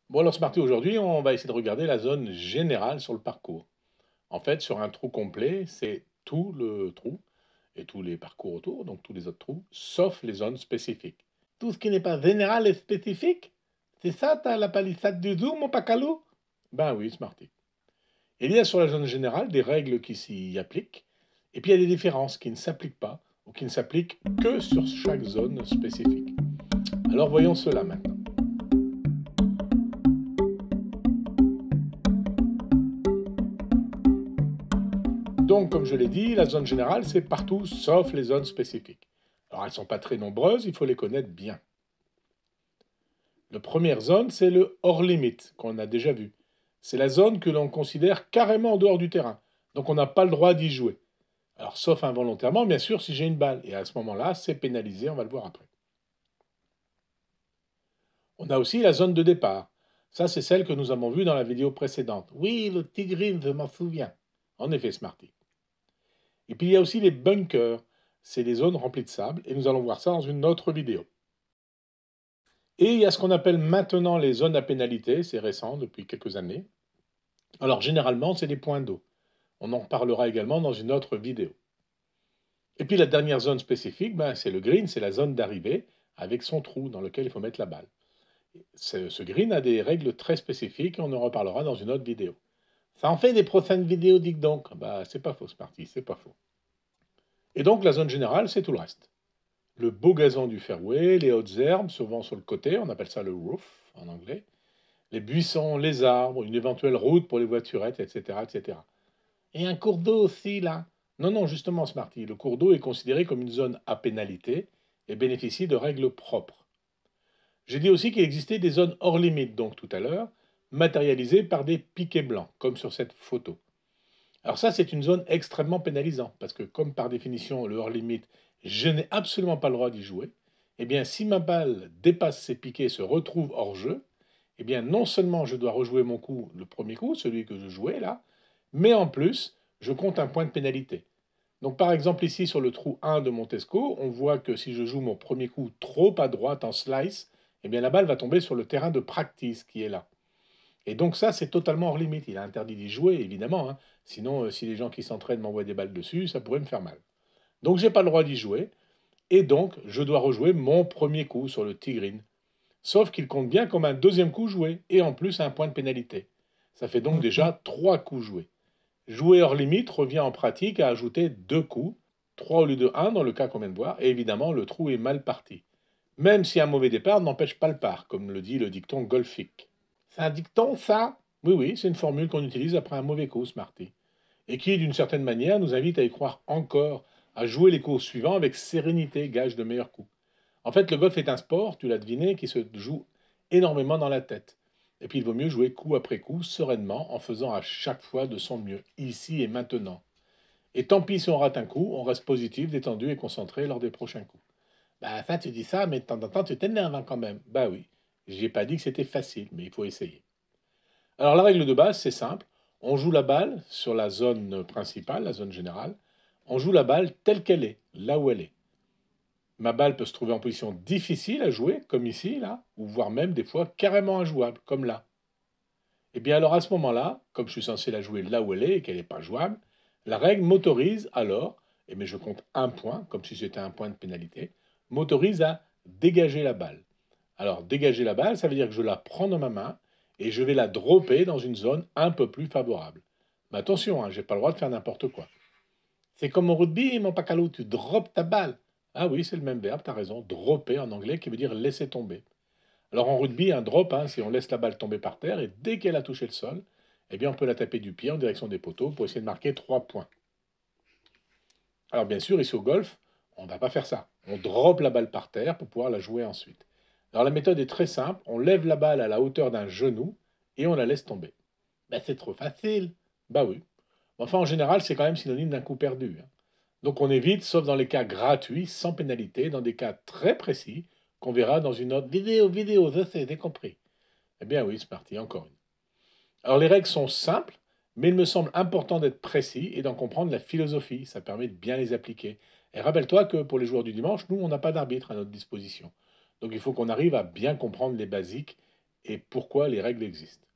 Bon alors Smarty, aujourd'hui, on va essayer de regarder la zone générale sur le parcours. En fait, sur un trou complet, c'est tout le trou et tous les parcours autour, donc tous les autres trous, sauf les zones spécifiques. Tout ce qui n'est pas général est spécifique? C'est ça, t'as la palissade du Zoom, mon pacalou? Ben oui, Smarty. Il y a sur la zone générale des règles qui s'y appliquent, et puis il y a des différences qui ne s'appliquent pas, ou qui ne s'appliquent que sur chaque zone spécifique. Alors voyons cela maintenant. Donc, comme je l'ai dit, la zone générale, c'est partout sauf les zones spécifiques. Alors, elles ne sont pas très nombreuses, il faut les connaître bien. La première zone, c'est le hors limite, qu'on a déjà vu. C'est la zone que l'on considère carrément en dehors du terrain. Donc, on n'a pas le droit d'y jouer. Alors, sauf involontairement, bien sûr, si j'ai une balle. Et à ce moment-là, c'est pénalisé, on va le voir après. On a aussi la zone de départ. Ça, c'est celle que nous avons vue dans la vidéo précédente. Oui, le tigrine, je m'en souviens. En effet, Smarty. Et puis il y a aussi les bunkers. C'est des zones remplies de sable et nous allons voir ça dans une autre vidéo. Et il y a ce qu'on appelle maintenant les zones à pénalité, c'est récent depuis quelques années. Alors généralement c'est des points d'eau. On en reparlera également dans une autre vidéo. Et puis la dernière zone spécifique, c'est le green, c'est la zone d'arrivée avec son trou dans lequel il faut mettre la balle. Ce green a des règles très spécifiques et on en reparlera dans une autre vidéo. Ça en fait des prochaines vidéos, dites donc. Bah c'est pas faux, ce parti, c'est pas faux. Et donc la zone générale, c'est tout le reste. Le beau gazon du fairway, les hautes herbes, souvent sur le côté, on appelle ça le roof en anglais, les buissons, les arbres, une éventuelle route pour les voiturettes, etc., etc. Et un cours d'eau aussi, là. Non, non, justement, Smarty, le cours d'eau est considéré comme une zone à pénalité et bénéficie de règles propres. J'ai dit aussi qu'il existait des zones hors limite, donc tout à l'heure, matérialisées par des piquets blancs, comme sur cette photo. Alors ça, c'est une zone extrêmement pénalisante, parce que comme par définition, le hors limite, je n'ai absolument pas le droit d'y jouer. Eh bien, si ma balle dépasse ses piquets et se retrouve hors jeu, eh bien, non seulement je dois rejouer mon coup, le premier coup, celui que je jouais là, mais en plus, je compte un point de pénalité. Donc par exemple ici sur le trou 1 de Montesco, on voit que si je joue mon premier coup trop à droite en slice, eh bien la balle va tomber sur le terrain de practice qui est là. Et donc ça, c'est totalement hors limite. Il est interdit d'y jouer, évidemment, hein. Sinon, si les gens qui s'entraînent m'envoient des balles dessus, ça pourrait me faire mal. Donc j'ai pas le droit d'y jouer. Et donc, je dois rejouer mon premier coup sur le Tigrine. Sauf qu'il compte bien comme un deuxième coup joué, et en plus un point de pénalité. Ça fait donc déjà 3 coups joués. Jouer hors limite revient en pratique à ajouter 2 coups, 3 au lieu de un dans le cas qu'on vient de voir, et évidemment le trou est mal parti. Même si un mauvais départ n'empêche pas le part, comme le dit le dicton golfique. C'est un dicton, ça? Oui, oui, c'est une formule qu'on utilise après un mauvais coup, Smarty. Et qui, d'une certaine manière, nous invite à y croire encore, à jouer les coups suivants avec sérénité, gage de meilleurs coups. En fait, le golf est un sport, tu l'as deviné, qui se joue énormément dans la tête. Et puis il vaut mieux jouer coup après coup, sereinement, en faisant à chaque fois de son mieux, ici et maintenant. Et tant pis si on rate un coup, on reste positif, détendu et concentré lors des prochains coups. Bah ça, tu dis ça, mais de temps en temps, tu t'énerves hein, quand même. Bah oui, j'ai pas dit que c'était facile, mais il faut essayer. Alors la règle de base, c'est simple. On joue la balle sur la zone principale, la zone générale. On joue la balle telle qu'elle est, là où elle est. Ma balle peut se trouver en position difficile à jouer, comme ici, là, ou voire même des fois carrément injouable, comme là. Et bien alors à ce moment-là, comme je suis censé la jouer là où elle est et qu'elle n'est pas jouable, la règle m'autorise alors, et mais je compte un point, comme si c'était un point de pénalité, m'autorise à dégager la balle. Alors dégager la balle, ça veut dire que je la prends dans ma main et je vais la dropper dans une zone un peu plus favorable. Mais attention, hein, je n'ai pas le droit de faire n'importe quoi. C'est comme au rugby, mon pacalou, tu droppes ta balle. Ah oui, c'est le même verbe, tu as raison, dropper en anglais qui veut dire laisser tomber. Alors en rugby, un drop, hein, c'est on laisse la balle tomber par terre et dès qu'elle a touché le sol, eh bien on peut la taper du pied en direction des poteaux pour essayer de marquer 3 points. Alors bien sûr, ici au golf, on ne va pas faire ça. On drop la balle par terre pour pouvoir la jouer ensuite. Alors la méthode est très simple, on lève la balle à la hauteur d'un genou et on la laisse tomber. Ben, c'est trop facile. Bah oui. Enfin en général, c'est quand même synonyme d'un coup perdu, hein. Donc on évite, sauf dans les cas gratuits, sans pénalité, dans des cas très précis, qu'on verra dans une autre vidéo, je sais, j'ai compris. Eh bien oui, c'est parti, encore une. Alors les règles sont simples, mais il me semble important d'être précis et d'en comprendre la philosophie. Ça permet de bien les appliquer. Et rappelle-toi que pour les joueurs du dimanche, nous, on n'a pas d'arbitre à notre disposition. Donc il faut qu'on arrive à bien comprendre les basiques et pourquoi les règles existent.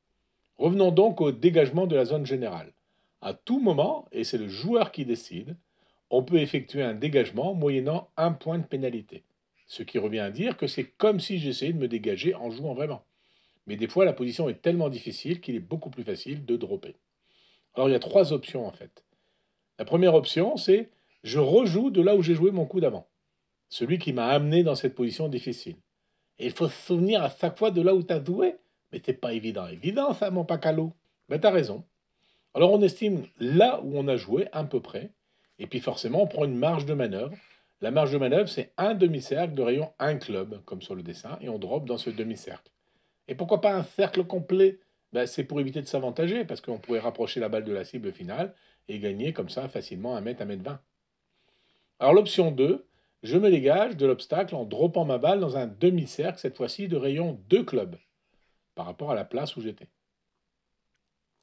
Revenons donc au dégagement de la zone générale. À tout moment, et c'est le joueur qui décide, on peut effectuer un dégagement moyennant 1 point de pénalité. Ce qui revient à dire que c'est comme si j'essayais de me dégager en jouant vraiment. Mais des fois, la position est tellement difficile qu'il est beaucoup plus facile de dropper. Alors il y a 3 options en fait. La première option, c'est je rejoue de là où j'ai joué mon coup d'avant. Celui qui m'a amené dans cette position difficile. Et il faut se souvenir à chaque fois de là où tu as joué. Mais c'est pas évident ça, mon pacalo. Ben t'as raison. Alors on estime là où on a joué, à peu près. Et puis forcément, on prend une marge de manœuvre. La marge de manœuvre, c'est un demi-cercle de rayon 1 club, comme sur le dessin, et on drop dans ce demi-cercle. Et pourquoi pas un cercle complet? Ben, c'est pour éviter de s'avantager, parce qu'on pourrait rapprocher la balle de la cible finale et gagner comme ça facilement 1 mètre, 1 mètre 20. Alors l'option 2, je me dégage de l'obstacle en droppant ma balle dans un demi-cercle, cette fois-ci de rayon 2 clubs, par rapport à la place où j'étais.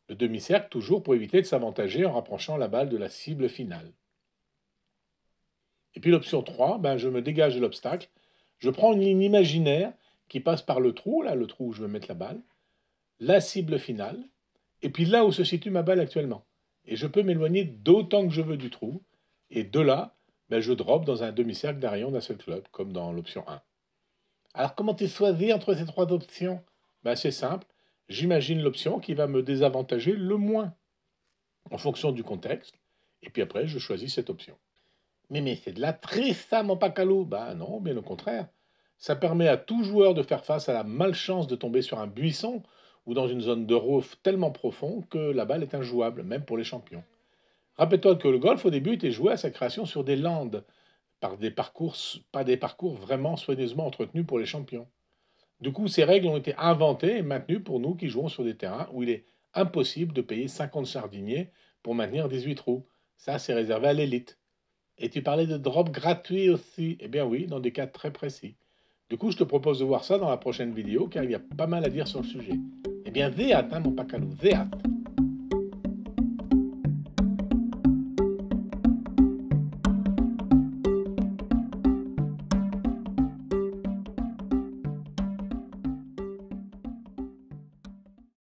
Le demi-cercle, toujours pour éviter de s'avantager en rapprochant la balle de la cible finale. Et puis l'option 3, ben, je me dégage de l'obstacle, je prends une ligne imaginaire qui passe par le trou, là, le trou où je veux mettre la balle, la cible finale, et puis là où se situe ma balle actuellement. Et je peux m'éloigner d'autant que je veux du trou, et de là, ben, je drop dans un demi-cercle d'un rayon d'un seul club, comme dans l'option 1. Alors comment tu choisis entre ces 3 options? Ben, c'est simple, j'imagine l'option qui va me désavantager le moins, en fonction du contexte, et puis après je choisis cette option. Mais c'est de la triche ça, mon pacalou. Ben non, bien au contraire. Ça permet à tout joueur de faire face à la malchance de tomber sur un buisson ou dans une zone de rough tellement profond que la balle est injouable, même pour les champions. Rappelle-toi que le golf au début était joué à sa création sur des landes, par des parcours, pas des parcours vraiment soigneusement entretenus pour les champions. Du coup, ces règles ont été inventées et maintenues pour nous qui jouons sur des terrains où il est impossible de payer 50 jardiniers pour maintenir 18 trous. Ça, c'est réservé à l'élite. Et tu parlais de drop gratuit aussi. Eh bien oui, dans des cas très précis. Du coup, je te propose de voir ça dans la prochaine vidéo, car il y a pas mal à dire sur le sujet. Eh bien, zéat, hein, mon pacalou, zéat.